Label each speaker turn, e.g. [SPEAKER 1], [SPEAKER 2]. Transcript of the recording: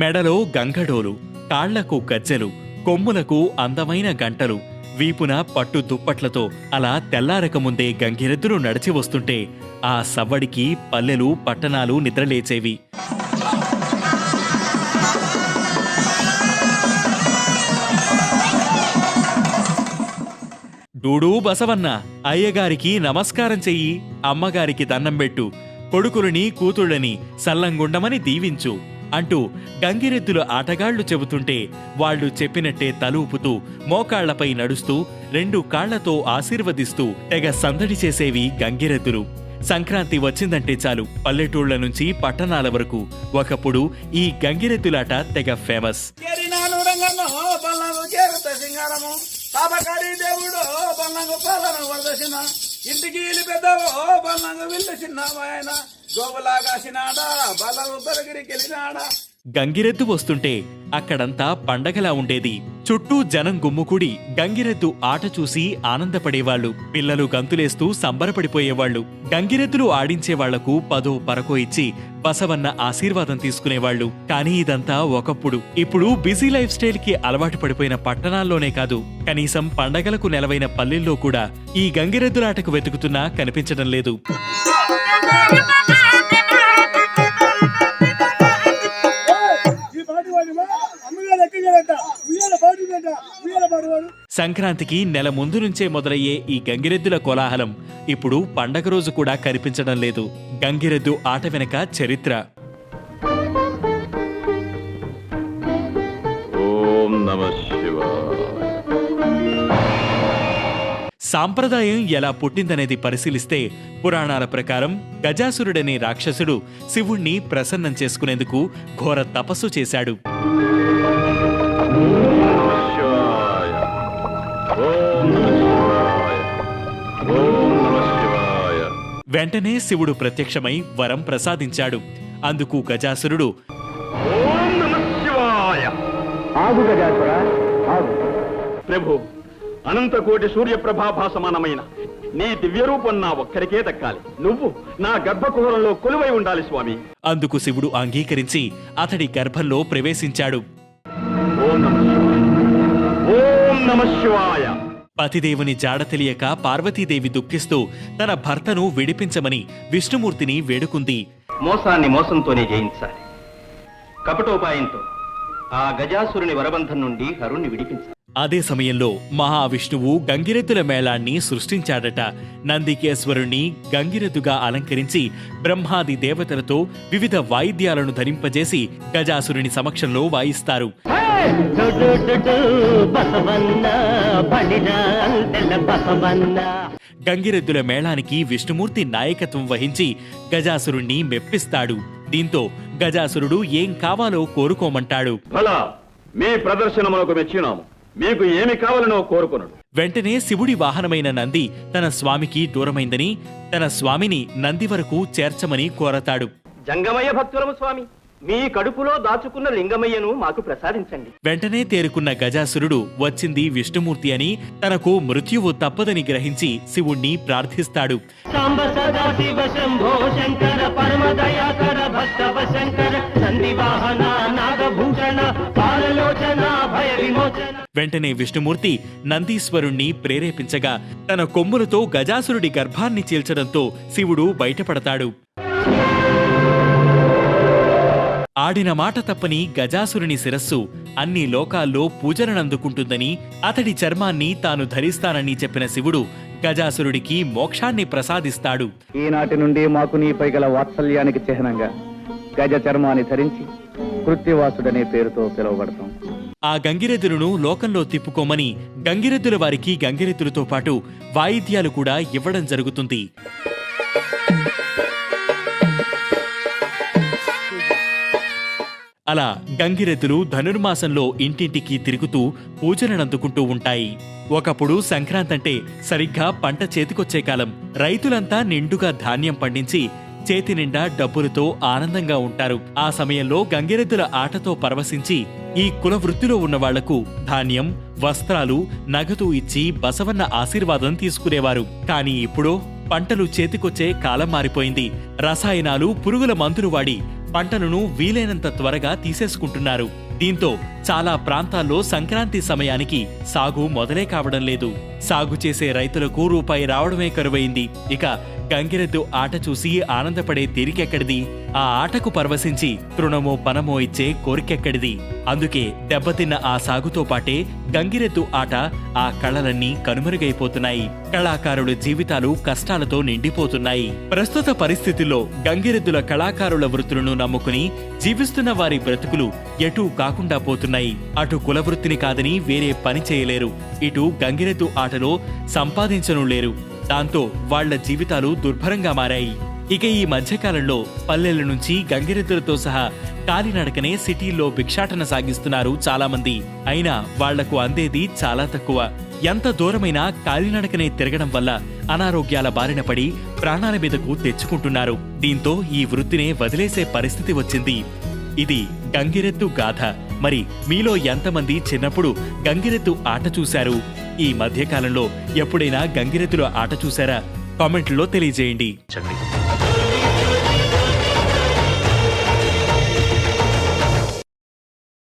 [SPEAKER 1] మెడలో గంగడోలు, కాళ్లకు గజ్జెలు, కొమ్ములకు అందమైన గంటలు, వీపున పట్టు దుప్పట్లతో అలా తెల్లారకముందే గంగిరెద్దులు నడిచి వస్తుంటే ఆ సవ్వడికి పల్లెలు పట్టణాలు నిద్రలేచేవి. డూడూ బసవన్న, అయ్యగారికి నమస్కారం చెయ్యి, అమ్మగారికి దన్నం పెట్టు, కొడుకులని కూతుళ్ళని సల్లంగుండమని దీవించు అంటూ గంగిరెద్దుల ఆటగాళ్లు చెబుతుంటే వాళ్లు చెప్పినట్టే తలూపుతూ మోకాళ్లపై నడుస్తూ రెండు కాళ్లతో ఆశీర్వదిస్తూ తెగ సందడి చేసేవి గంగిరెద్దులు. సంక్రాంతి వచ్చిందంటే చాలు పల్లెటూళ్ల నుంచి పట్టణాల వరకు ఒకప్పుడు ఈ గంగిరెద్దులాట తెగ ఫేమస్.
[SPEAKER 2] ఇంటికి పెద్దవో బల్లంగు విల్లసిన్నామాయన గోబలాగాసినాడా బల్లంగు బలగిరికెళ్ళినాడా.
[SPEAKER 1] గంగిరెద్దు వస్తుంటే అక్కడంతా పండగలా ఉండేది. చుట్టూ జనం గుమ్ముకూడి గంగిరెద్దు ఆట చూసి ఆనందపడేవాళ్లు. పిల్లలు గంతులేస్తూ సంబరపడిపోయేవాళ్లు. గంగిరెద్దులు ఆడించేవాళ్లకు 10 పరకో ఇచ్చి బసవన్న ఆశీర్వాదం తీసుకునేవాళ్లు. కానీ ఇదంతా ఒకప్పుడు. ఇప్పుడు బిజీ లైఫ్ స్టైల్ కి అలవాటు పడిపోయిన పట్టణాల్లోనే కాదు, కనీసం పండగలకు నెలవైన పల్లెల్లో కూడా ఈ గంగిరెద్దులాటకు వెతుకుతున్నా కనిపించడం లేదు. సంక్రాంతికి నెల ముందు నుంచే మొదలయ్యే ఈ గంగిరెద్దుల కోలాహలం ఇప్పుడు పండగ రోజు కూడా కనిపించడం లేదు. గంగిరెద్దు ఆట వెనక చరిత్ర.
[SPEAKER 3] ఓం నమః శివాయ.
[SPEAKER 1] సాంప్రదాయం ఎలా పుట్టిందనేది పరిశీలిస్తే పురాణాల ప్రకారం గజాసురుడనే రాక్షసుడు శివుణ్ణి ప్రసన్నం చేసుకునేందుకు ఘోర తపస్సు చేశాడు. వెంటనే శివుడు ప్రత్యక్షమై వరం ప్రసాదించాడు. అందుకు గజాసురుడు,
[SPEAKER 3] ప్రభు, అనంతకోటి సూర్యప్రభాభా సమానమైన నీ దివ్యరూపం నా ఒక్కరికే దక్కాలి. నువ్వు నా గర్భకుహరంలో కొలువై ఉండాలి స్వామి.
[SPEAKER 1] అందుకు శివుడు అంగీకరించి అతడి గర్భంలో ప్రవేశించాడు.
[SPEAKER 3] ఓం నమః శివాయ.
[SPEAKER 1] పతిదేవుని జాడ తెలియక పార్వతీదేవి దుఃఖిస్తూ తన భర్తను విడిపించమని విష్ణుమూర్తిని వేడుకుంది.
[SPEAKER 4] మోసాన్ని మోసంతోనే జయించాలి. కపటోపాయంతో ఆ గజాసురుని వరబంధం నుండి హరుణ్ణి విడిపించాలి.
[SPEAKER 1] అదే సమయంలో మహావిష్ణువు గంగిరెద్దుల మేళాన్ని సృష్టించాడట. నందికేశ్వరుణ్ణి గంగిరెద్దుగా అలంకరించి బ్రహ్మాది దేవతలతో వివిధ వాయిద్యాలను ధరింపజేసి గజాసురుని సమక్షంలో వాయిస్తారు. గంగిరెద్దుల మేళానికి విష్ణుమూర్తి నాయకత్వం వహించి గజాసురుణ్ణి మెప్పిస్తాడు. దీంతో గజాసురుడు ఏం కావాలో కోరుకోమంటాడు.
[SPEAKER 3] భలా, మీ ప్రదర్శనములకు మెచ్చినాము. మీకు ఏమి కావాలనో కోరుకున్నాడు.
[SPEAKER 1] వెంటనే శివుడి వాహనమైన నంది తన స్వామికి దూరమైందని తన స్వామిని నంది వరకు చేర్చమని కోరతాడు.
[SPEAKER 4] జంగమయ్య భక్తులము స్వామి, మీ కడుపులో దాచుకున్న లింగమయ్యను మాకు ప్రసాదించండి.
[SPEAKER 1] వెంటనే తేరుకున్న గజాసురుడు వచ్చింది విష్ణుమూర్తి అని, తనకు మృత్యువు తప్పదని గ్రహించి శివుణ్ణి ప్రార్థిస్తాడు. వెంటనే విష్ణుమూర్తి నందీశ్వరుణ్ణి ప్రేరేపించగా తన కొమ్ములతో గజాసురుడి గర్భాన్ని చీల్చడంతో శివుడు బయటపడతాడు. ఆడిన మాట తప్పని గజాసురుని శిరస్సు అన్ని లోకాల్లో పూజలనందుకుంటుందని, అతడి చర్మాన్ని తాను ధరిస్తానని చెప్పిన శివుడు గజాసురుడికి మోక్షాన్ని ప్రసాదిస్తాడు.
[SPEAKER 5] ఈనాటి నుండి మాకు నీపై గల వాత్సల్యానికి చిహ్నంగా గజ చర్మాన్ని ధరించి కృత్తివాసుడనే పేరుతో పిలువబడతాం.
[SPEAKER 1] ఆ గంగిరెద్దులను లోకంలో తిప్పుకోమని గంగిరెద్దుల వారికి గంగిరెద్దులతో పాటు వాయిద్యాలు కూడా ఇవ్వడం జరుగుతుంది. అలా గంగిరెద్దులు ధనుర్మాసంలో ఇంటింటికి తిరుగుతూ పూజలనందుకుంటూ ఉంటాయి. ఒకప్పుడు సంక్రాంతంటే సరిగ్గా పంట చేతికొచ్చే కాలం. రైతులంతా నిండుగా ధాన్యం పండించి చేతి నిండా డబ్బులతో ఆనందంగా ఉంటారు. ఆ సమయంలో గంగిరెద్దుల ఆటతో పరవశించి ఈ కుల వృత్తిలో ఉన్న వాళ్లకు ధాన్యం, వస్త్రాలు, నగదు ఇచ్చి బసవన్న ఆశీర్వాదం తీసుకునేవారు. కానీ ఇప్పుడు పంటలు చేతికొచ్చే కాలం మారిపోయింది. రసాయనాలు, పురుగుల మందులు వాడి పంటలను వీలైనంత త్వరగా తీసేసుకుంటున్నారు. దీంతో చాలా ప్రాంతాల్లో సంక్రాంతి సమయానికి సాగు మొదలే కావడం లేదు. సాగు చేసే రైతులకు రూపాయి రావడమే కరువైంది. ఇక గంగిరెద్దు ఆట చూసి ఆనందపడే తీరికెక్కడిది? ఆ ఆటకు పరవశించి తృణమో పనమో ఇచ్చే కోరికెక్కడిది? అందుకే దెబ్బతిన్న ఆ సాగుతో పాటే గంగిరెద్దు ఆట ఆ కళలన్నీ కనుమరుగైపోతున్నాయి. కళాకారుల జీవితాలు కష్టాలతో నిండిపోతున్నాయి. ప్రస్తుత పరిస్థితుల్లో గంగిరెద్దుల కళాకారుల వృత్తులను నమ్ముకుని జీవిస్తున్న వారి బ్రతుకులు ఎటూ కాకుండా పోతున్నాయి. అటు కులవృత్తిని కాదని వేరే పని చేయలేరు, ఇటు గంగిరెద్దు ఆటలో సంపాదించను లేరు. దాంతో వాళ్ల జీవితాలు దుర్భరంగా మారాయి. ఇక ఈ మధ్యకాలంలో పల్లెల నుంచి గంగిరెద్దులతో సహా కాలినడకనే సిటీల్లో భిక్షాటన సాగిస్తున్నారు చాలా మంది. అయినా వాళ్లకు అందేది చాలా తక్కువ. ఎంత దూరమైనా కాలినడకనే తిరగడం వల్ల అనారోగ్యాల బారిన పడి ప్రాణాల మీదకు తెచ్చుకుంటున్నారు. దీంతో ఈ వృత్తినే వదిలేసే పరిస్థితి వచ్చింది. ఇది గంగిరెద్దు గాథ. మరి మీలో ఎంతమంది చిన్నప్పుడు గంగిరెద్దు ఆట చూశారు? ఈ మధ్యకాలంలో ఎప్పుడైనా గంగిరెద్దుల ఆట చూశారా? కామెంట్లో తెలియజేయండి.